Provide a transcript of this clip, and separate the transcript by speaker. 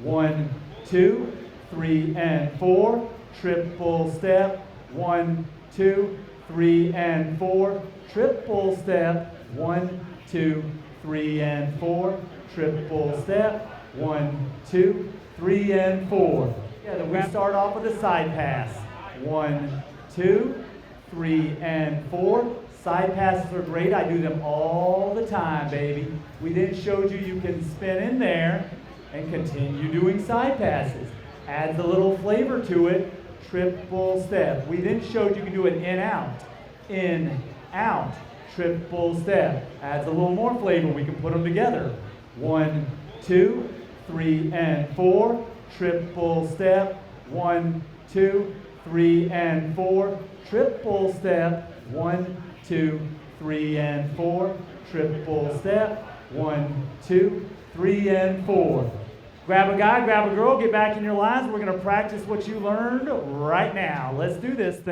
Speaker 1: 1, 2, 3 and 4, triple step, 1, 2, 3 and 4, triple step, 1, 2, 3 and 4, triple step, 1, 2, 3 and 4. Yeah, then we start off with a side pass. 1, 2, 3 and 4. Side passes are great. I do them all the time, baby. We then showed you can spin in there and continue doing side passes. Adds a little flavor to it. Triple step. We then showed you can do an in, out, triple step. Adds a little more flavor. We can put them together. 1, 2, 3 and 4, triple step. 1, 2, 3 and 4, triple step. 1, 2, 3 and 4, triple step. 1, 2, 3 and 4. Grab a guy, grab a girl, get back in your lines. We're going to practice what you learned right now. Let's do this thing.